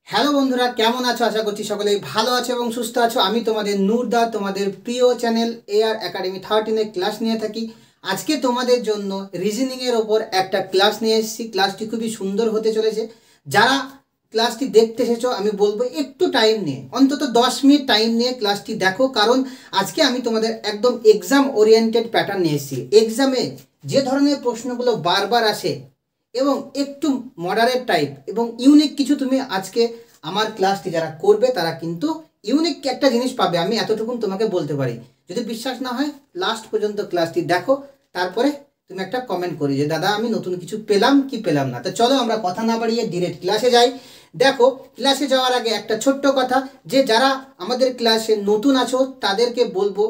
Hello বন্ধুরা, কেমন আছো? আশা করছি সকলেই ভালো আছো এবং সুস্থ আছো। আমি তোমাদের নূরদা, তোমাদের প্রিয় চ্যানেল এআর একাডেমি 13 ক্লাস নিয়ে থাকি। আজকে তোমাদের জন্য রিজনিংয়ের ওপর একটা ক্লাস নিয়ে এসেছি। ক্লাসটি খুবই সুন্দর হতে চলেছে। যারা ক্লাসটি দেখতে এসেছো, আমি বলবো একটু টাইম নিয়ে, অন্তত 10 মিনিট টাইম নিয়ে ক্লাসটি দেখো। কারণ আজকে আমি তোমাদের একদম এক্সাম ওরিয়েন্টেড প্যাটার্ন নিয়ে এসেছি। এক্সামে যে ধরনের প্রশ্নগুলো বারবার আসে এবং একটু মডারেট টাইপ এবং ইউনিক কিছু, তুমি আজকে আমার ক্লাসটি যারা করবে তারা কিন্তু ইউনিক একটা জিনিস পাবে। আমি এতটুকুন তোমাকে বলতে পারি। যদি বিশ্বাস না হয় লাস্ট পর্যন্ত ক্লাসটি দেখো, তারপরে তুমি একটা কমেন্ট করি যে দাদা আমি নতুন কিছু পেলাম কি পেলাম না। তো চলো আমরা কথা না বাড়িয়ে ডিরেক্ট ক্লাসে যাই। দেখো, ক্লাসে যাওয়ার আগে একটা ছোট্ট কথা, যে যারা আমাদের ক্লাসে নতুন আছো তাদেরকে বলবো,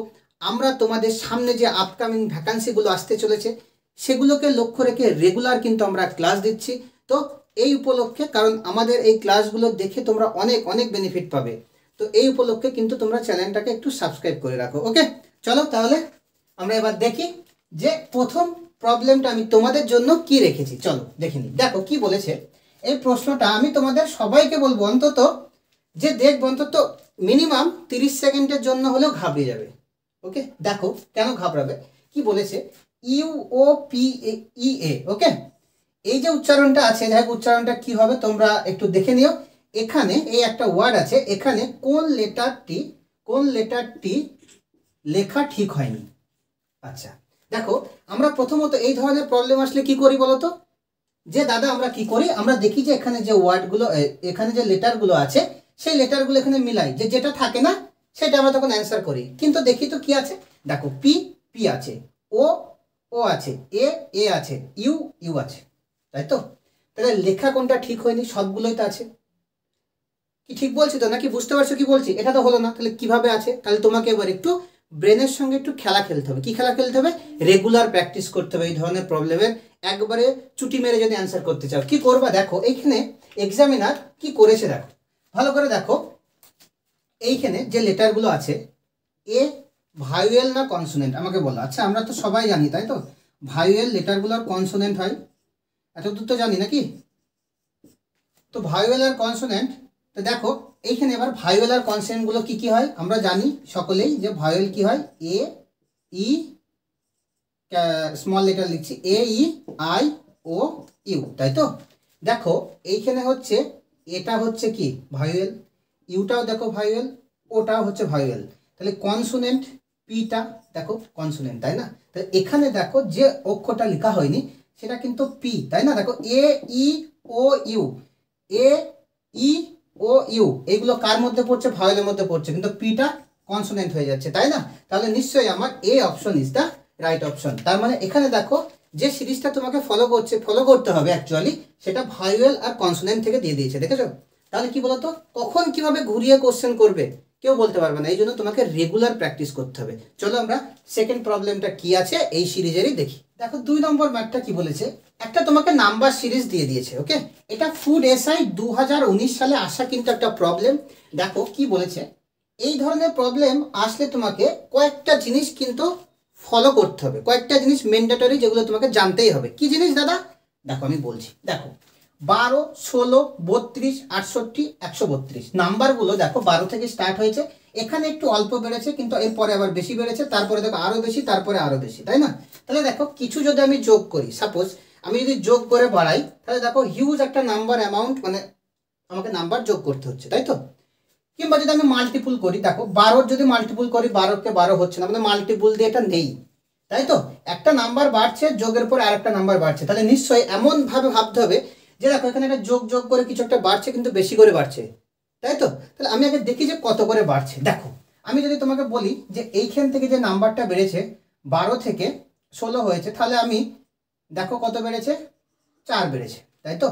আমরা তোমাদের সামনে যে আপকামিং ভ্যাকান্সিগুলো আসতে চলেছে সেগুলোকে লক্ষ্য রেখে রেগুলার কিন্তু আমরা ক্লাস দিচ্ছি। তো এই উপলক্ষে, কারণ আমাদের এই ক্লাসগুলো দেখে তোমরা অনেক অনেক বেনিফিট পাবে, তো এই উপলক্ষে কিন্তু তোমরা চ্যানেলটাকে একটু সাবস্ক্রাইব করে রাখো। ওকে, চলো তাহলে আমরা এবার দেখি যে প্রথম প্রবলেমটা আমি তোমাদের জন্য কি রেখেছি। চলো দেখে নিই। দেখো কি বলেছে এই প্রশ্নটা। আমি তোমাদের সবাইকে বলবো অন্তত যে দেখবো অন্তত মিনিমাম 30 সেকেন্ডের জন্য হলেও ঘাবড়ে যাবে। ওকে, দেখো কেন ঘাবড়াবে। কি বলেছে, UOPEA। ওকে, এই যে উচ্চারণটা আছে, যাই হোক উচ্চারণটা কি হবে তোমরা একটু দেখে নিও। এখানে এই একটা ওয়ার্ড আছে, এখানে কোন লেটারটি লেখা ঠিক হয়নি। আচ্ছা দেখো, আমরা প্রথমত এই ধরনের প্রবলেম আসলে কি করি বলতো, যে দাদা আমরা কি করি, আমরা দেখি যে এখানে যে ওয়ার্ডগুলো, এখানে যে লেটারগুলো আছে সেই লেটারগুলো এখানে মিলাই, যে যেটা থাকে না সেটা আমরা তখন অ্যান্সার করি। কিন্তু দেখি তো কি আছে, দেখো পি আছে, ও আছে, এ আছে, ইউ আছে, তাই তো? তাহলে লেখা কোনটা ঠিক হয়নি? সবগুলোই তো আছে। কি ঠিক বলছি তো নাকি? বুঝতে পারছো কি বলছি? এটা তো হলো না, তাহলে কিভাবে আছে? তাহলে তোমাকে এবার একটু ব্রেনের সঙ্গে একটু খেলা খেলতে হবে। কি খেলা খেলতে হবে? রেগুলার প্র্যাকটিস করতে হবে এই ধরনের প্রবলেমের। একবারে চুটি মেরে যদি অ্যান্সার করতে চাও কি করবা, দেখো এইখানে এক্সামিনার কি করেছে দেখো, ভালো করে দেখো। এইখানে যে লেটারগুলো আছে, এ ভাইওয়েল না কনসোনেন্ট আমাকে বলো। আচ্ছা আমরা তো সবাই জানি তাই তো, ভাইওয়েল লেটারগুলোর কনসোনেন্ট হয়, এতদূর তো জানি নাকি? তো ভাইওয়েল আর কনসোনেন্ট, তো দেখো এইখানে এবার ভাইওয়েল আর কনসোনেন্ট গুলো কি কি হয় আমরা জানি সকলেই, যে ভাইওয়েল কি হয়, এ ই, স্মল লেটার লিখছি, AEIOU, তাই তো? দেখো এইখানে হচ্ছে, এটা হচ্ছে কি ভাইওয়েল, ইউটাও দেখো ভাইওয়েল, ওটাও হচ্ছে ভাইওয়েল। তাহলে কনসোনেন্ট পিটা দেখো কনসোনেন্ট, তাই না? তাহলে এখানে দেখো যে অক্ষরটা লেখা হয়নি সেটা কিন্তু পি, তাই না? দেখো AEOU, AEOU এইগুলো কার মধ্যে পড়ছে? ভাইওয়েলের মধ্যে পড়ছে, কিন্তু পিটা কনসোনেন্ট হয়ে যাচ্ছে, তাই না? তাহলে নিশ্চয়ই আমার A option is the right option. তার মানে এখানে দেখো যে সিরিজটা তোমাকে ফলো করতে হবে অ্যাকচুয়ালি, সেটা ভাইওয়েল আর কনসোনেন্ট থেকে দিয়ে দিয়েছে, দেখেছো? তাহলে কি বলতো, কখন কিভাবে ঘুরিয়ে কোশ্চেন করবে কেউ বলতে পারবে না, এই জন্য তোমাকে রেগুলার প্র্যাকটিস করতে হবে। চলো আমরা সেকেন্ড প্রবলেমটা কি আছে এই সিরিজেরই দেখি। দেখো 2 নম্বর ম্যাথটা কি বলেছে, একটা তোমাকে নাম্বার সিরিজ দিয়ে দিয়েছে। ওকে, এটা ফুড এসআই 2019 সালে আসা কিন্তু একটা প্রবলেম। দেখো কি বলেছে, এই ধরনের প্রবলেম আসলে তোমাকে কয়েকটা জিনিস কিন্তু ফলো করতে হবে, কয়েকটা জিনিস ম্যান্ডেটরি, যেগুলো তোমাকে জানতেই হবে। কি জিনিস দাদা? দেখো আমি বলছি, দেখো 12, 16, 32, 68, 132 নাম্বারগুলো দেখো 12 থেকে স্টার্ট হয়েছে, এখানে একটু অল্প বেড়েছে কিন্তু এরপরে আবার বেশি বেড়েছে, তারপরে দেখো আরো বেশি, তারপরে আরো বেশি, তাই না? তাহলে দেখো কিছু যদি আমি যোগ করি, সাপোজ আমি যদি যোগ করে বাড়াই, তাহলে দেখো হিউজ একটা নাম্বার অ্যামাউন্ট, মানে আমাকে নাম্বার যোগ করতে হচ্ছে, তাই তো? কিংবা যদি আমি মাল্টিপুল করি, দেখো 12 যদি মাল্টিপুল করি 12 কে 12 হচ্ছে না, মানে মাল্টিপুল দিয়ে এটা নেই, তাই তো? একটা নাম্বার বাড়ছে, যোগের পরে আরেকটা নাম্বার বাড়ছে, তাহলে নিশ্চয়ই এমন ভাবে ভাবতে হবে যে দেখো এখানে একটা যোগ করে কিছু একটা বাড়ছে, কিন্তু বেশি করে বাড়ছে, তাই তো? তাহলে আমি আগে দেখি যে কত করে বাড়ছে। দেখো আমি যদি তোমাকে বলি যে এইখান থেকে যে নাম্বারটা বেড়েছে 12 থেকে 16 হয়েছে, তাহলে আমি দেখো কত বেড়েছে, 4 বেড়েছে, তাই তো?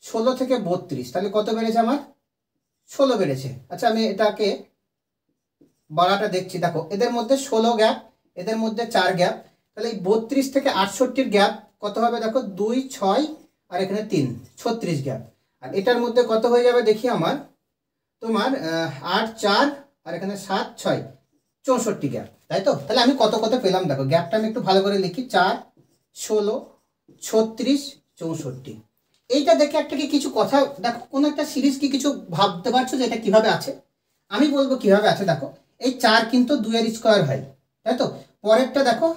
16 থেকে 32, তাহলে কত বেড়েছে আমার? 16 বেড়েছে। আচ্ছা আমি এটাকে বাড়াটা দেখছি, দেখো এদের মধ্যে 16 গ্যাপ, এদের মধ্যে 4 গ্যাপ, তাহলে এই 32 থেকে 68 গ্যাপ কত হবে? দেখো 2, 6 আর এখানে 3, 36 গ্যাপ। আর এটার মধ্যে কত হয়ে যাবে দেখি আমার, তোমার 8, 4 আর এখানে 7, 6, 64 গ্যাপ, তাই তো? তাহলে আমি কত কত পেলাম দেখো, গ্যাপটা আমি একটু ভালো করে লিখি, 4, 16, 36, 64। এইটা দেখে একটা কি কিছু কথা দেখো, কোন একটা সিরিজ কি কিছু ভাবতে পারছো যে এটা কিভাবে আছে? আমি বলবো কিভাবে আছে। দেখো এই 4 কিন্তু 2 এর স্কয়ার হয়, তাই তো? পরেরটা দেখো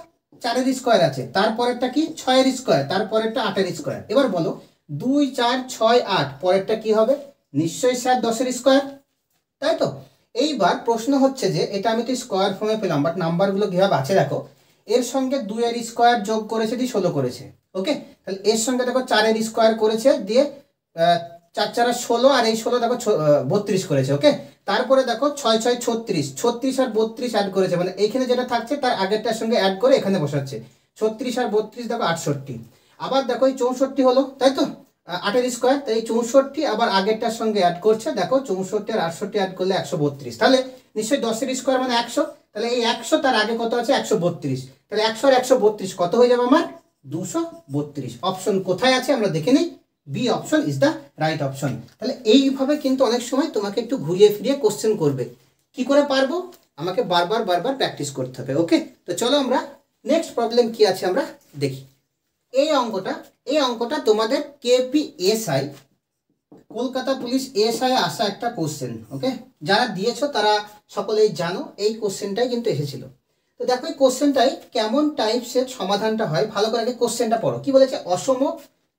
4 এর স্কয়ার আছে, তারপরেরটা কি 6 এর স্কয়ার, তারপরেরটা 8 এর স্কয়ার। এবার বলো 2 4 6 8, পরেরটা কি হবে? নিশ্চয়ই স্যার 10 এর স্কয়ার, তাই তো? এইবার প্রশ্ন হচ্ছে যে এটা আমি তো স্কয়ার ফর্মে পেলাম, বাট নাম্বারগুলো কিভাবে আছে দেখো। এর সঙ্গে 2 এর স্কয়ার যোগ করেছে দিয়ে 16 করেছে, ওকে? তাহলে এর সঙ্গে দেখো 4 এর স্কয়ার করেছে দিয়ে 4 4 16, আর এই 16 দেখো 32 করেছে, ওকে? তারপরে দেখো 6 6 36, 36 আর 32 অ্যাড করেছে, মানে এইখানে যেটা থাকছে তার আগেরটার সঙ্গে অ্যাড করে এখানে বসাচ্ছে। 36 আর 32 দেখো 68। আবার দেখো এই 64 হলো, তাই তো? 8 এর স্কয়ার, তাই 64 আবার আগেরটার সঙ্গে অ্যাড করছে, দেখো 64 আর 68 অ্যাড করলে 132। তাহলে নিশ্চয়ই 10 এর স্কয়ার মানে 100। তাহলে এই 100 তার আগে কত আছে? 132। তাহলে 100 আর 132 কত হয়ে যাবে আমার? 232। অপশন কোথায় আছে আমরা দেখে নিই। B option is the right option. তাহলে এইভাবে কিন্তু অনেক সময় তোমাকে একটু ঘুরিয়ে ফিরিয়ে কোশ্চেন করবে। কি করে পারবো? আমাকে বারবার বারবার প্র্যাকটিস করতে হবে, ওকে? তো চলো আমরা নেক্সট প্রবলেম কি আছে আমরা দেখি। এই অঙ্কটা তোমাদের কেপিএসআই, কলকাতা পুলিশ এসআই আসা একটা কোশ্চেন, ওকে? যারা দিয়েছো তারা সকলেই জানো এই কোশ্চেনটাই কিন্তু এসেছিল। তো দেখো এই কোশ্চেনটাই কেমন টাইপসের সমাধানটা হয়, ভালো করে আগে কোশ্চেনটা পড়ো। কি বলেছে? অসম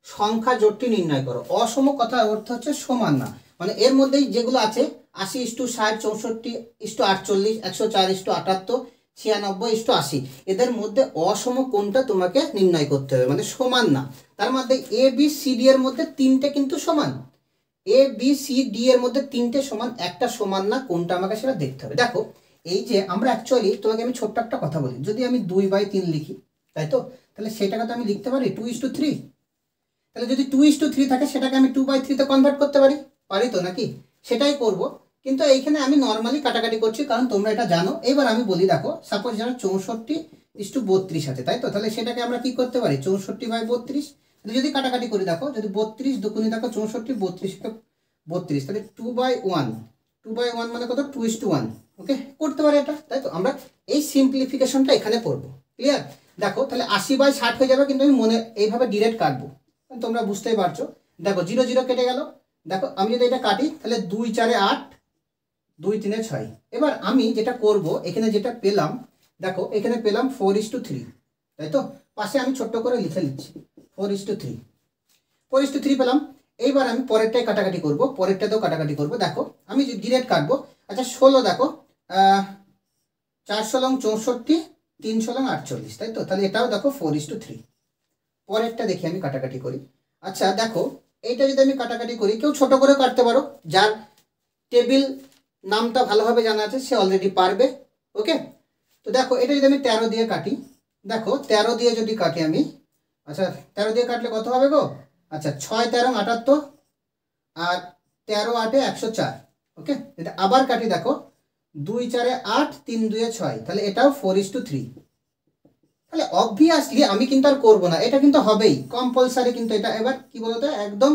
সংখ্যা জোটটি নির্ণয় করো। অসম কথার অর্থ হচ্ছে সমান না, মানে এর মধ্যেই যেগুলো আছে 80:60, 64:48, 104:78, 96:80, এদের মধ্যে অসম কোনটা তোমাকে নির্ণয় করতে হবে, মানে সমান না। তার মধ্যে এ বি সি ডি এর মধ্যে 3টে কিন্তু সমান, এ বি সি ডি এর মধ্যে 3টে সমান, একটা সমান না, কোনটা আমাকে সেটা দেখতে হবে। দেখো এই যে আমরা অ্যাকচুয়ালি তোমাকে আমি ছোট্ট একটা কথা বলি, যদি আমি 2/3 লিখি, তাই তো? তাহলে সেটাকে তো আমি লিখতে পারি 2:3। তাহলে যদি 2:3 থাকে সেটাকে আমি 2/3 তে কনভার্ট করতে পারি, পারি তো নাকি? সেটাই করব, কিন্তু এইখানে আমি নর্মালি কাটাকাটি করছি কারণ তোমরা এটা জানো। এবার আমি বলি দেখো, সাপোজ যারা 64:32 আছে, তাই তো? তাহলে সেটাকে আমরা কি করতে পারি? 64/32। যদি কাটাকাটি করি দেখো, যদি 32 দুগুণে দেখো 64, 32 তাহলে 2/1, 2/1 মানে কত? 2:1, ওকে? করতে পারি এটা, তাই তো? আমরা এই সিম্পলিফিকেশনটা এখানে করবো, ক্লিয়ার? দেখো তাহলে 80/60 হয়ে যাবে, কিন্তু আমি মনে এইভাবে ডিরেক্ট কাটবো, তোমরা বুঝতেই পারছো। দেখো 0 0 কেটে গেল। দেখো আমি যদি এটা কাটি তাহলে 2 4 8, 2 3 6। এবার আমি যেটা করব, এখানে যেটা পেলাম দেখো, এখানে পেলাম 4:3, তাই তো? পাশে আমি ছোট্ট করে লিখে নিচ্ছি 4:3, 4:3 পেলাম। এইবার আমি পরেরটাই কাটাকাটি করব, পরেরটাতেও কাটাকাটি করব। দেখো আমি ডিরেক্ট কাটবো। আচ্ছা 16 দেখো 4 16 64, 3 16 48, তাই তো? তাহলে এটাও দেখো 4:3। পরেরটা দেখি আমি কাটাকাটি করি। আচ্ছা দেখো এইটা যদি আমি কাটাকাটি করি, কেউ ছোট করে কাটতে পারো, যার টেবিল নামটা ভালোভাবে জানা আছে সে অলরেডি পারবে, ওকে? তো দেখো এটা যদি আমি 13 দিয়ে কাটি, দেখো 13 দিয়ে যদি কাটি আমি, আচ্ছা 13 দিয়ে কাটলে কত হবে গো? আচ্ছা 6 13 78, আর 13 8 104, ওকে? এটা আবার কাটি, দেখো 2 4 8, 3 2 6, তাহলে এটাও 4:3। তাহলে অবভিয়াসলি আমি কিন্তু আর করবো না, এটা কিন্তু হবেই কম্পালসারি, কিন্তু এটা এবার কি বলতো একদম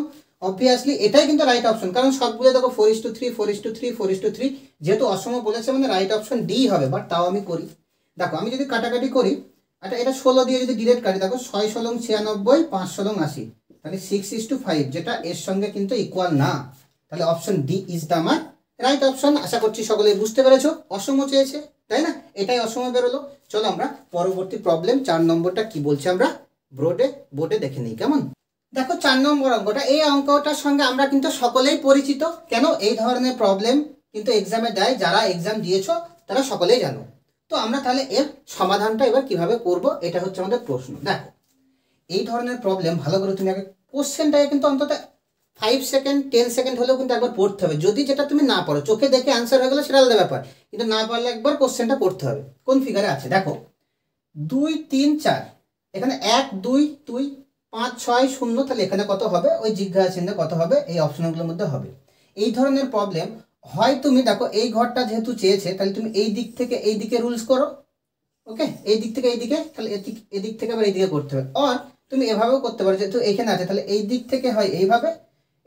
অবভিয়াসলি এটাই কিন্তু রাইট অপশন, কারণ সবগুলো দেখো 4:3 4:3 4:3, যেহেতু অসম বলেছে মানে রাইট অপশন ডি হবে। বাট তাও আমি করি, দেখো আমি যদি কাটাকাটি করি, আচ্ছা এটা 16 দিয়ে যদি ডিরেক্ট কাটি, দেখো 6 16 96, 5 16 80, তাহলে 6:5, যেটা এর সঙ্গে কিন্তু ইকুয়াল না। তাহলে অপশন ডি ইজ দ্য আমার রাইট অপশন। আশা করছি সকলে বুঝতে পেরেছো। অসম চেয়েছে, তাই না? এটাই অসম বেরোলো। চলো আমরা পরবর্তী প্রবলেম 4 নম্বরটা কি বলছে আমরা বোর্ডে দেখে নিই, কেমন? দেখো 4 নম্বর অঙ্কটা, এই অঙ্কটার সঙ্গে আমরা কিন্তু সকলেই পরিচিত। কেন? এই ধরনের প্রবলেম কিন্তু এক্সামে দেয়, যারা এক্সাম দিয়েছো তারা সকলেই জানো। তো আমরা তাহলে এর সমাধানটা এবার কিভাবে করব, এটা হচ্ছে আমাদের প্রশ্ন। দেখো এই ধরনের প্রবলেম ভালো করে তুমি আগে কোশ্চেনটাকে কিন্তু অন্তত 5 সেকেন্ড 10 সেকেন্ড হলেও কিন্তু একবার পড়তে হবে। যদি যেটা তুমি না পড়ো, চোখে দেখে অ্যান্সার হয়ে গেলে সেটা আলাদা ব্যাপার, কিন্তু না পারলে একবার কোশ্চেনটা পড়তে হবে। কোন ফিগারে আছে দেখো 2 3 4, এখানে 1 2 2 5 6 0, তাহলে এখানে কত হবে? ওই জিজ্ঞাসা চিহ্নে কত হবে? এই অপশনগুলোর মধ্যে হবে। এই ধরনের প্রবলেম হয় তুমি দেখো এই ঘরটা যেহেতু চেয়েছে, তাহলে তুমি এই দিক থেকে এই দিকে রুলস করো, ওকে? এই দিক থেকে এইদিকে, তাহলে এদিক থেকে আবার এইদিকে করতে হবে। আর তুমি এভাবেও করতে পারো, যেহেতু এখানে আছে তাহলে এই দিক থেকে হয় এইভাবে,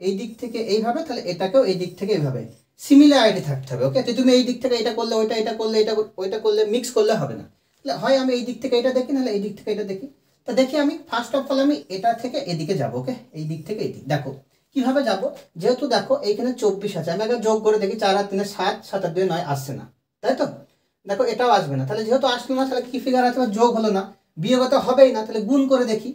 এই দিক থেকে এইভাবে, তাহলে এটাকেও এই দিক থেকে এইভাবে সিমিলারিটি থাকতে হবে, ওকে? তো তুমি এই দিক থেকে এটা করলে ওইটা, এটা করলে এটা, ওইটা করলে মিক্স করলে হবে না। তাহলে হয় আমি এই দিক থেকে এটা দেখি, নাহলে এই দিক থেকে এটা দেখি। তো দেখি আমি ফার্স্ট অফ অল আমি এটা থেকে এদিকে যাব, ওকে, এই দিক থেকে এই দিক। দেখো কিভাবে যাব, যেহেতু দেখো এইখানে 24 আছে, আমি আগে যোগ করে দেখি 4 আর 3 7, 7 আর 2 9 আসছে না, তাই তো। দেখো এটাও আসবে না, তাহলে যেহেতু আসলো না তাহলে কি ফিগার আছে, যোগ হলো না, বিয়োগ তো হবেই না, তাহলে গুণ করে দেখি।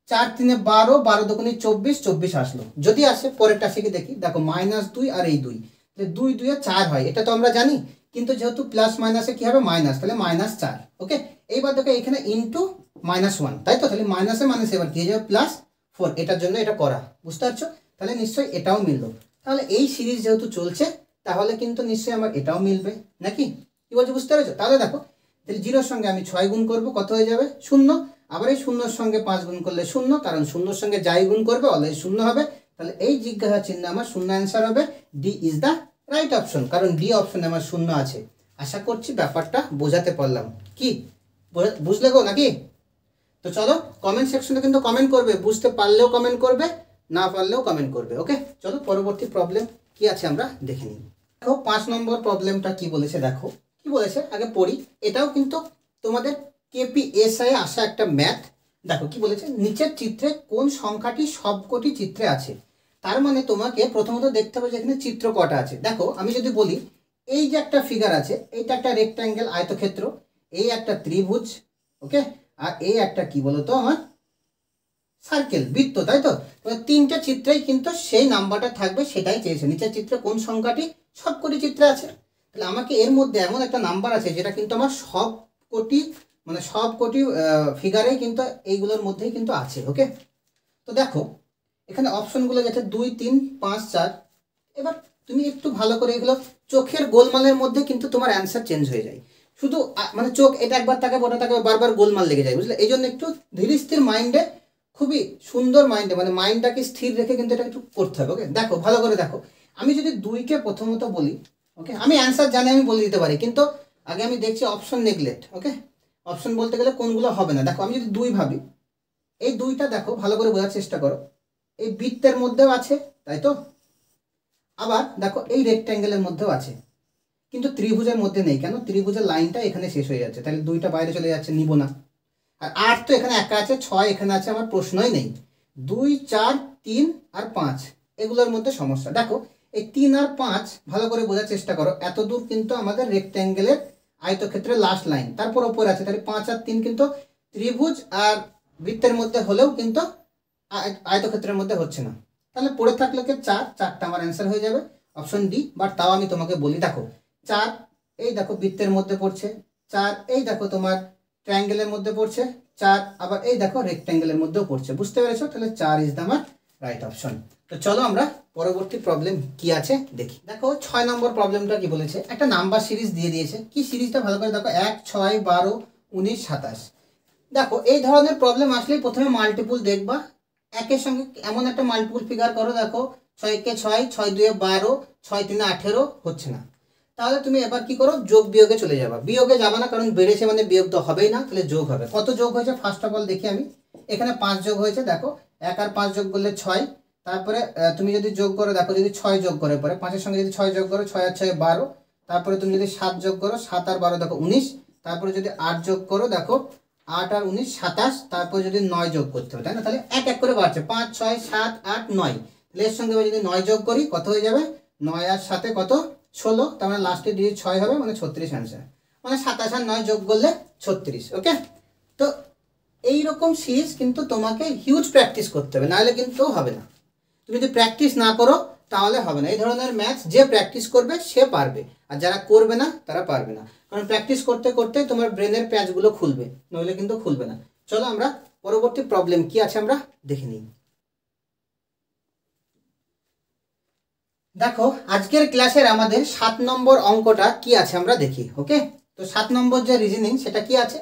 4 3 12, 12 2 24, 24 আসলো। যদি আসে পরেরটা শিখে দেখি, দেখো -2 আর এই 2, তাহলে 2 2 এ 4 হয়, এটা তো আমরা জানি, কিন্তু যেহেতু প্লাস মাইনাসে কি হবে মাইনাস, তাহলে -4, ওকে। এইবার দেখো এখানে ইনটু -1, তাই তো, তাহলে মাইনাসে মাইনাসে এবার কি হয়ে যাবে +4, এটার জন্য এটা করা, বুঝতে পারছো। তাহলে নিশ্চয়ই এটাও মিললো। তাহলে এই সিরিজ যেহেতু চলছে তাহলে কিন্তু নিশ্চয়ই আমার এটাও মিলবে, নাকি কি বলছো, বুঝতে পেরেছো। তাহলে দেখো, তাহলে 0 এর সঙ্গে আমি 6 গুণ করবো, কত হয়ে যাবে 0, আবার এই 0 এর সঙ্গে 5 গুণ করলে 0, কারণ 0 এর সঙ্গে যাই গুণ করবে অলওয়েজ 0 হবে। তাহলে এই জিজ্ঞাসা চিহ্ন আমার 0 অ্যান্সার হবে, D is the right option, কারণ ডি অপশনে আমার 0 আছে। আশা করছি ব্যাপারটা বোঝাতে পারলাম, কি বুঝলে গো নাকি। তো চলো কমেন্ট সেকশনে কিন্তু কমেন্ট করবে, বুঝতে পারলেও কমেন্ট করবে, না পারলেও কমেন্ট করবে, ওকে। চলো পরবর্তী প্রবলেম কি আছে আমরা দেখে নিই। দেখো 5 নম্বর প্রবলেমটা কি বলেছে, দেখো কি বলেছে আগে পড়ি। এটাও কিন্তু তোমাদের কেপিএসআই আসা একটা ম্যাথ। দেখো কি বলেছে, নিচের চিত্রে কোন সংখ্যাটি সবকটি চিত্রে আছে। তার মানে তোমাকে প্রথমত দেখতে হবে যে এখানে চিত্র কটা আছে। দেখো আমি যদি বলি, এই যে একটা ফিগার আছে, এইটা একটা রেক্ট্যাঙ্গেল আয়তক্ষেত্র, এই একটা ত্রিভুজ, ওকে, আর এই একটা কি বলতো আমার সার্কেল বৃত্ত, তাই তো। তিনটা চিত্রেই কিন্তু সেই নাম্বারটা থাকবে, সেটাই চেয়েছে, নিচের চিত্রে কোন সংখ্যাটি সবকটি চিত্রে আছে। তাহলে আমাকে এর মধ্যে এমন একটা নাম্বার আছে যেটা কিন্তু আমার সবকটি মানে সবকটি ফিগারেই কিন্তু এইগুলোর মধ্যেই কিন্তু আছে, ওকে। তো দেখো এখানে অপশনগুলো গেছে 2 3 5 4। এবার তুমি একটু ভালো করে এগুলো চোখের গোলমালের মধ্যে কিন্তু তোমার অ্যান্সার চেঞ্জ হয়ে যায়। শুধু মানে চোখ এটা একবার তাকাবে ওটা তাকাবে, বারবার গোলমাল লেগে যায়, বুঝলে। এই জন্য একটু ধীর স্থির মাইন্ডে, খুবই সুন্দর মাইন্ডে, মানে মাইন্ডটাকে স্থির রেখে কিন্তু এটা একটু করতে হবে, ওকে। দেখো ভালো করে দেখো, আমি যদি 2কে প্রথমত বলি, ওকে, আমি অ্যান্সার জানি আমি বলে দিতে পারি, কিন্তু আগে আমি দেখছি অপশন নেগলেক্ট, ওকে। অপশন বলতে গেলে কোনগুলো হবে না। দেখো আমি যদি 2 ভাবি, এই 2টা দেখো ভালো করে বোঝার চেষ্টা করো, এই বৃত্তের মধ্যেও আছে, তাই তো। আবার দেখো এই রেক্ট্যাঙ্গেলের মধ্যেও আছে, কিন্তু ত্রিভুজের মধ্যে নেই। কেন, ত্রিভুজের লাইনটা এখানে শেষ হয়ে যাচ্ছে, তাহলে 2টা বাইরে চলে যাচ্ছে, নিব না। আর 8 তো এখানে একা আছে, 6 এখানে আছে, আমার প্রশ্নই নেই। 2 4 3 আর 5 এগুলোর মধ্যে সমস্যা। দেখো এই 3 আর 5 ভালো করে বোঝার চেষ্টা করো, এত দূর কিন্তু আমাদের রেক্ট্যাঙ্গেলের আয়তক্ষেত্রের লাস্ট লাইন, তারপর ওপরে আছে, তাহলে 5 আর 3 কিন্তু ত্রিভুজ আর বৃত্তের মধ্যে হলেও কিন্তু আয়তক্ষেত্রের মধ্যে হচ্ছে না। তাহলে পড়ে থাকলে কি 4টা আমার অ্যান্সার হয়ে যাবে, অপশন ডি। বাট তাও আমি তোমাকে বলি, দেখো 4 এই দেখো বৃত্তের মধ্যে পড়ছে, 4 এই দেখো তোমার ট্রায়াঙ্গেলের মধ্যে পড়ছে, 4 আবার এই দেখো রেক্ট্যাঙ্গেলের মধ্যেও পড়ছে, বুঝতে পেরেছো। তাহলে 4 ইজ দ্য আমার রাইট অপশন। তো চলো আমরা পরবর্তী প্রবলেম কি আছে দেখি। দেখো 6 নম্বর প্রবলেমটা কি বলেছে, একটা নাম্বার সিরিজ দিয়ে দিয়েছে। কি সিরিজটা ভালো করে দেখো, 1 6 12 19 27। দেখো এই ধরনের প্রবলেম আসলেই প্রথমে মাল্টিপুল দেখবা, একের সঙ্গে এমন একটা মাল্টিপুল ফিগার করো, দেখো 6 কে 6, 6 2 12, 6 3 18 হচ্ছে না। তাহলে তুমি এবার কি করো, যোগ বিয়োগে চলে যাবা। বিয়োগে যাবা না, কারণ বেড়েছে মানে বিয়োগ তো হবেই না, তাহলে যোগ হবে। কত যোগ হয়েছে ফার্স্ট অফ অল দেখি আমি, এখানে 5 যোগ হয়েছে। দেখো 1 আর 5 যোগ করলে 6, তারপরে তুমি যদি যোগ করো, দেখো যদি 6 যোগ করে পরে 5-এর সঙ্গে যদি 6 যোগ করো, 6 আর 6 12, তারপরে তুমি যদি 7 যোগ করো, 7 আর 12 দেখো 19, তারপরে যদি 8 যোগ করো, দেখো 8 আর 19 27, তারপর যদি 9 যোগ করতে হবে, তাই না। তাহলে এক এক করে বাড়ছে, 5 6 7 8 9। তাহলে এর সঙ্গে যদি 9 যোগ করি কত হয়ে যাবে, 9 আর 7 কত 16, তার মানে লাস্টে ডিজিট 6 হবে, মানে 36 অ্যান্সার। মানে 27 আর 9 যোগ করলে 36, ওকে। তো এইরকম সিরিজ কিন্তু তোমাকে হিউজ প্র্যাকটিস করতে হবে, নাহলে কিন্তু হবে না। তুমি যদি প্র্যাকটিস না করো তাহলে হবে না। এই ধরনের ম্যাথস যে প্র্যাকটিস করবে সে পারবে, আর যারা করবে না তারা পারবে না, কারণ প্র্যাকটিস করতে করতে তোমার ব্রেনের প্যাচগুলো খুলবে, নইলে কিন্তু খুলবে না। চলো আমরা পরবর্তী প্রবলেম কি আছে আমরা দেখে নিই। দেখো আজকের ক্লাসের আমাদের 7 নম্বর অঙ্কটা কি আছে আমরা দেখি, ওকে। তো 7 নম্বর যে রিজনিং সেটা কি আছে,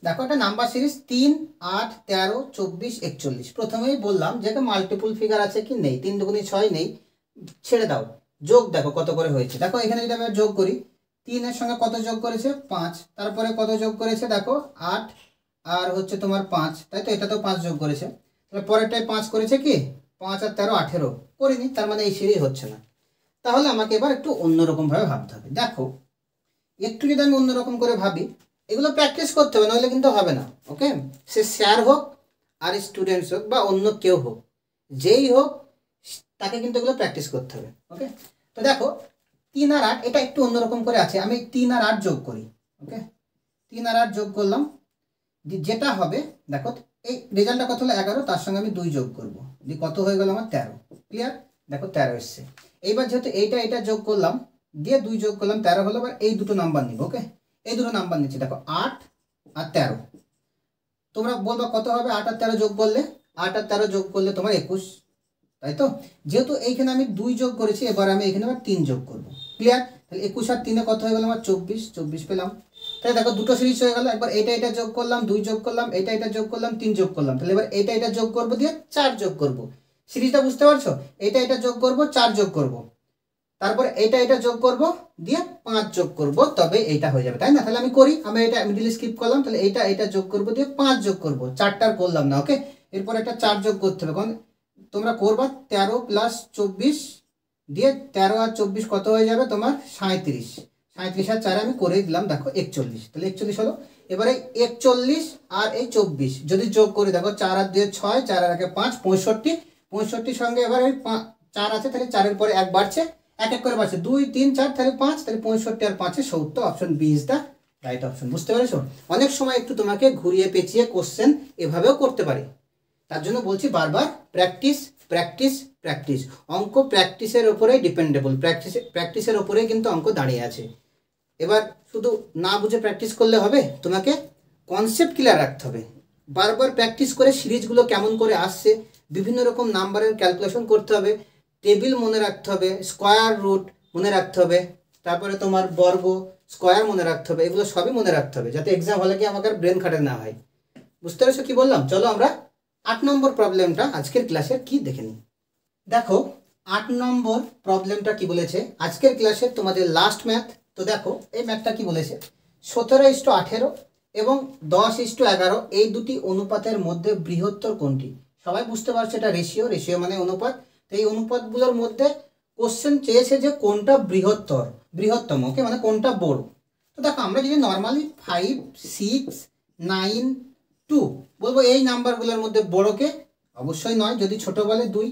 দেখো একটা নাম্বার সিরিজ 3 8 13 24 41। প্রথমেই বললাম যে মাল্টিপুল ফিগার আছে কি নেই, 3 2 6 নেই, ছেড়ে দাও। যোগ দেখো কত করে হয়েছে, দেখো এখানে যদি আমরা যোগ করি, 3 এর সঙ্গে কত যোগ করেছে 5, তারপরে কত যোগ করেছে দেখো 8 আর হচ্ছে তোমার 5, তাই তো, এটা তো 5 যোগ করেছে। তাহলে পরেরটায় 5 করেছে কি, 5 আর 13 18 করিনি, তার মানে এই সিরিজ হচ্ছে না। তাহলে আমাকে এবার একটু অন্যরকম ভাবে ভাবতে হবে। দেখো একটু যদি আমি অন্যরকম করে ভাবি, এগুলো প্র্যাকটিস করতে হবে, নইলে কিন্তু হবে না। ওকে, সে স্যার হোক আর স্টুডেন্টস হোক বা অন্য কেউ হোক, যেই হোক, তাকে কিন্তু এগুলো প্র্যাকটিস করতে হবে। ওকে, তো দেখো 3 আর 8 এটা একটু অন্যরকম করে আছে। আমি 3 আর 8 যোগ করি। ওকে, 3 আর 8 যোগ করলাম, যেটা হবে দেখো, এই রেজাল্টটা কত হলো 11, তার সঙ্গে আমি 2 যোগ করব, দিয়ে কত হয়ে গেল আমার 13। ক্লিয়ার? দেখো 13 এসছে। এইবার যেহেতু এটা যোগ করলাম, দিয়ে 2 যোগ করলাম, 13 হলো। এবার এই দুটো নাম্বার নিব। ওকে, এই দুটো নাম্বার নিচ্ছি, দেখো 8 আর 13। তোমরা বলবা কত হবে 8 আর 13 যোগ করলে? 8 আর 13 যোগ করলে তোমার 21, তাই তো? যেহেতু এইখানে আমি 2 যোগ করেছি, এবার আমি এখানে আবার 3 যোগ করব। ক্লিয়ার? তাহলে 21 আর 3 কত হয়ে গেল আমার 24 পেলাম। তাহলে দেখো দুটো সিরিজ হয়ে গেল। একবার এটা যোগ করলাম, 2 যোগ করলাম, এটা যোগ করলাম, 3 যোগ করলাম। তাহলে এবার এটা যোগ করব, দিয়ে 4 যোগ করব। সিরিজটা বুঝতে পারছো? এটা যোগ করব, 4 যোগ করব, তারপর এটা যোগ করব, দিয়ে 5 যোগ করব, তবে এটা হয়ে যাবে, তাই না? তাহলে আমি করি, আমি এটা মিডল স্কিপ করলাম। তাহলে এটা যোগ করব, দিয়ে 5 যোগ করব, 4টার করলাম না। ওকে, এরপর একটা 4 যোগ করতে হবে, কারণ তোমরা করবা 13 প্লাস 24, দিয়ে 13 আর 24 কত হয়ে যাবে তোমার 37। 37 আর 4 আমি করে দিলাম, দেখো 41। তাহলে 41 হলো। এবারে 41 আর এই 24 যদি যোগ করি, দেখো 4 আর 2 6, 4 আর 1 5, 65। 65 সঙ্গে এবার ওই 4 আছে, তাহলে 4 এর পরে 1 বাড়ছে, এক এক করে বাড়ছে, 2 3 4, তাহলে 5, তাহলে 65 আর 5 70। Option B is the right option. বুঝতে পেরেছো? অনেক সময় একটু তোমাকে ঘুরিয়ে পেঁচিয়ে কোশ্চেন এভাবেও করতে পারে, তার জন্য বলছি বারবার প্র্যাকটিস প্র্যাকটিস প্র্যাকটিস। অঙ্ক প্র্যাকটিসের ওপরেই ডিপেন্ডেবল, প্র্যাকটিসের ওপরেই কিন্তু অঙ্ক দাঁড়িয়ে আছে। এবার শুধু না বুঝে প্র্যাকটিস করলে হবে, তোমাকে কনসেপ্ট ক্লিয়ার রাখতে হবে। বারবার প্র্যাকটিস করে সিরিজগুলো কেমন করে আসছে, বিভিন্ন রকম নাম্বারের ক্যালকুলেশন করতে হবে, টেবিল মনে রাখতে হবে, স্কোয়ার রুট মনে রাখতে হবে, তারপরে তোমার বর্গ স্কোয়ার মনে রাখতে হবে। এগুলো সবই মনে রাখতে হবে, যাতে এক্সাম হলে কি আমাকে ব্রেন খাটে না হয়। বুঝতে পেরেছো কি বললাম? চলো আমরা 8 নম্বর প্রবলেমটা আজকের ক্লাসে কি দেখে নিই। দেখো 8 নম্বর প্রবলেমটা কি বলেছে আজকের ক্লাসে, তোমাদের লাস্ট ম্যাথ। তো দেখো এই ম্যাথটা কি বলেছে, 17:18 এবং 10:11 এই দুটি অনুপাতের মধ্যে বৃহত্তর কোনটি? সবাই বুঝতে পারছে এটা রেশিও মানে অনুপাত। তো এই অনুপাতগুলোর মধ্যে কোশ্চেন চেয়েছে যে কোনটা বৃহত্তম। ওকে, মানে কোনটা বড়। তো দেখো আমরা যদি নর্মালি 5 6 9 2 বলবো, এই নাম্বারগুলোর মধ্যে বড়কে অবশ্যই নয়, যদি ছোট বলে 2।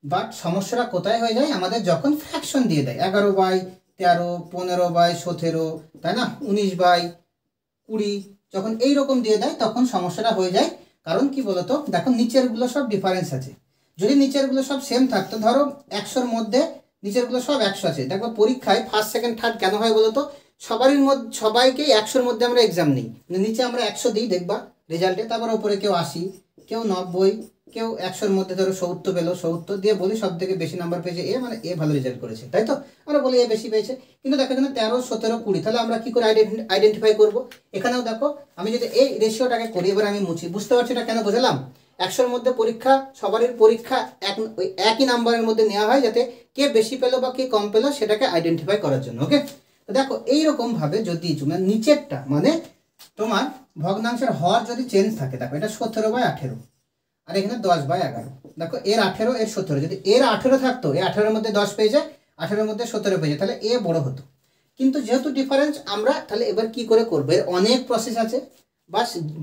বাট সমস্যাটা কোথায় হয়ে যায়, আমাদের যখন ফ্র্যাকশন দিয়ে দেয় 11/13, 15/17, তাই না, 19/20, যখন এইরকম দিয়ে দেয় তখন সমস্যাটা হয়ে যায়। কারণ কি বলতো, দেখো নিচেরগুলো সব ডিফারেন্স আছে। যদি নিচেরগুলো সব সেম থাকতো, ধরো 100-র মধ্যে নিচেরগুলো সব 100 আছে, দেখো পরীক্ষায় ফার্স্ট সেকেন্ড থার্ড কেন হয় বলতো, সবাইকেই 100-র মধ্যে আমরা এক্সাম নিই, নিচে আমরা 100 দিই দেখবা রেজাল্টে, তারপর ওপরে কেউ 80, কেউ 90, কেউ 100-র মধ্যে ধরো 70 পেলো, 70 দিয়ে বলি সব থেকে বেশি নাম্বার পেয়েছে এ, মানে এ ভালো রেজাল্ট করেছে, তাই তো আমরা বলি এ বেশি পেয়েছে। কিন্তু দেখো এখানে 13 17 20, তাহলে আমরা কি করে আইডেন্টিফাই করব? এখানেও দেখো আমি যদি এই রেশিওটাকে করি, এবার আমি মুছি, বুঝতে পারছি এটা কেন বোঝালাম। 100-র মধ্যে পরীক্ষা, সবারই পরীক্ষা একই নাম্বারের মধ্যে নেওয়া হয়, যাতে কে বেশি পেলো বা কে কম পেলো সেটাকে আইডেন্টিফাই করার জন্য। ওকে, তো দেখো এইরকম ভাবে যদি নিচেরটা মানে তোমার ভগ্নাংশের হর যদি চেঞ্জ থাকে, দেখো এটা 17/18 আর এখানে 10/11, দেখো এর 18 এর 17, যদি এর 18 থাকতো, এ 18-এর মধ্যে 10 পেয়ে যায়, 18-এর মধ্যে 17 পেয়ে যায়, তাহলে এ বড় হতো। কিন্তু যেহেতু ডিফারেন্স, আমরা তাহলে এবার কি করে করবো, এর অনেক প্রসেস আছে।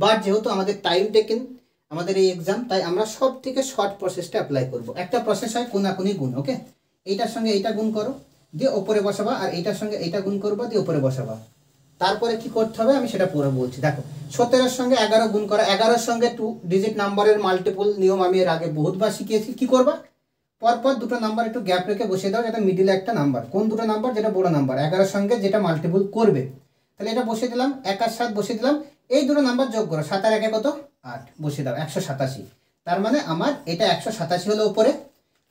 বাট যেহেতু আমাদের টাইম টেকেন আমাদের এই এক্সাম, তাই আমরা সব থেকে শর্ট প্রসেসটা অ্যাপ্লাই করব। একটা প্রসেস হয় কোনাকুনি গুণ। ওকে, এইটার সঙ্গে এইটা গুণ করো, দিয়ে ওপরে বসাবা, আর এইটার সঙ্গে এইটা গুণ করবা, দিয়ে ওপরে বসাবা। তারপরে কি করতে হবে আমি সেটা পরে বলছি। দেখো 17-এর সঙ্গে 11 গুণ করা, 11-এর সঙ্গে 2 ডিজিট নাম্বারের মাল্টিপল নিয়ম আমি এর আগে বহুতবার শিখিয়েছি। কি করবা, পরপর দুটো নাম্বার একটু গ্যাপ রেখে বসিয়ে দাও, যেটা মিডিলে একটা নাম্বার, কোন দুটো নাম্বার, যেটা বড় নাম্বার 11-এর সঙ্গে যেটা মাল্টিপল করবে, তাহলে এটা বসিয়ে দিলাম, 1 আর 7 বসিয়ে দিলাম, এই দুটো নাম্বার যোগ করো, 7 আর 1 কত 8, বসিয়ে দাও 187। তার মানে আমার এটা 187 হলো উপরে।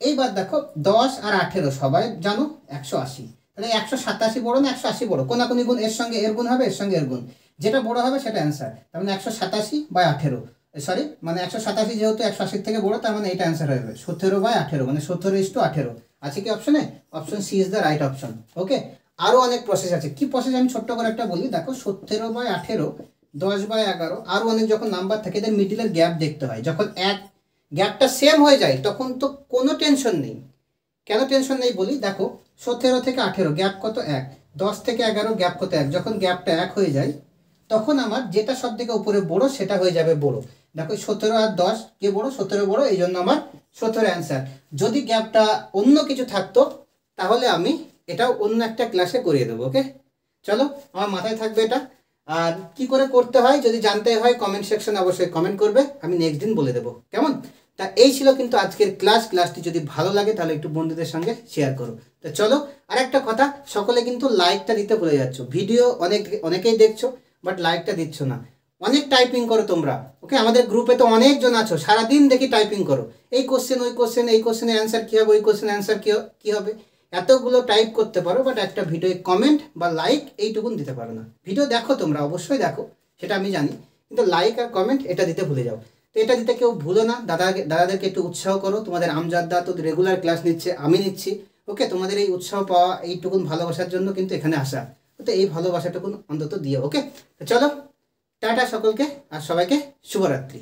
এইবার দেখো 10 আর 18 সবাই জানো 180, তাহলে 187 বড় না 180 বড়, কোনাকুনি গুণ, এর সঙ্গে এর গুণ হবে, এর সঙ্গে এর গুণ, যেটা বড় হবে সেটা অ্যান্সার। তার মানে 187/18, সরি মানে 187 যেহেতু 180 থেকে বড়, তার মানে এটা অ্যান্সার হবে 17/18, মানে 17:18 আছে কি অপশনে? Option C is the right option. Okay, আরও অনেক প্রসেস আছে। কি প্রসেস আমি ছোট্ট করে একটা বলি। দেখো 17/18, 10/11, আরও অনেক যখন নাম্বার থাকে এদের মিডিলের গ্যাপ দেখতে হয়। যখন গ্যাপটা সেম হয়ে যায় তখন তো কোনো টেনশন নেই। কেন টেনশন নেই বলি, দেখো 17 থেকে 18 গ্যাপ কত 1, 10 থেকে 11 গ্যাপ কত 1, যখন গ্যাপটা 1 হয়ে যায় তখন আমার যেটা সব থেকে উপরে বড় সেটা হয়ে যাবে বড়। দেখো 17 আর 10 কে বড়? 17 বড়, এই জন্য আমার 17 অ্যান্সার। যদি গ্যাপটা অন্য কিছু থাকতো তাহলে আমি এটাও অন্য একটা ক্লাসে করিয়ে দেবো। ওকে, চলো আমার মাথায় থাকবে এটা। আর কি করে করতে হয় যদি জানতে হয় কমেন্ট সেকশনে অবশ্যই কমেন্ট করবে, আমি নেক্সট দিন বলে দেবো, কেমন? তা এই ছিল কিন্তু আজকের ক্লাসটি যদি ভালো লাগে তাহলে একটু বন্ধুদের সঙ্গে শেয়ার করো। তো চলো, আর একটা কথা, সকলে কিন্তু লাইকটা দিতে ভুলে যাচ্ছ। ভিডিও অনেকেই দেখছো বাট লাইকটা দিচ্ছ না। অনেক টাইপিং করো তোমরা, ওকে? আমাদের গ্রুপে তো অনেকজন আছো, সারাদিন দেখি টাইপিং করো, এই কোশ্চেন ওই কোশ্চেন, এই কোশ্চেনের অ্যান্সার কী হবে, ওই কোশ্চেনের অ্যান্সার কী হবে, এতগুলো টাইপ করতে পারো বাট একটা ভিডিও কমেন্ট বা লাইক এইটুকুন দিতে পারো না। ভিডিও দেখো তোমরা, অবশ্যই দেখো, সেটা আমি জানি, কিন্তু লাইক আর কমেন্ট এটা দিতে ভুলে যাও। তো এটা দিতে কেউ ভুলো না। দাদাদেরকে একটু উৎসাহ করো। তোমাদের আমজাদদা তো রেগুলার ক্লাস নিচ্ছে, আমি নিচ্ছি, ওকে? তোমাদের এই উৎসাহ পাওয়া, এইটুকুন ভালোবাসার জন্য কিন্তু এখানে আসা। তো এই ভালোবাসাটুকুন অন্তত দিও, ওকে? তো চলো, টাটা সকলকে, আর সবাইকে শুভরাত্রি।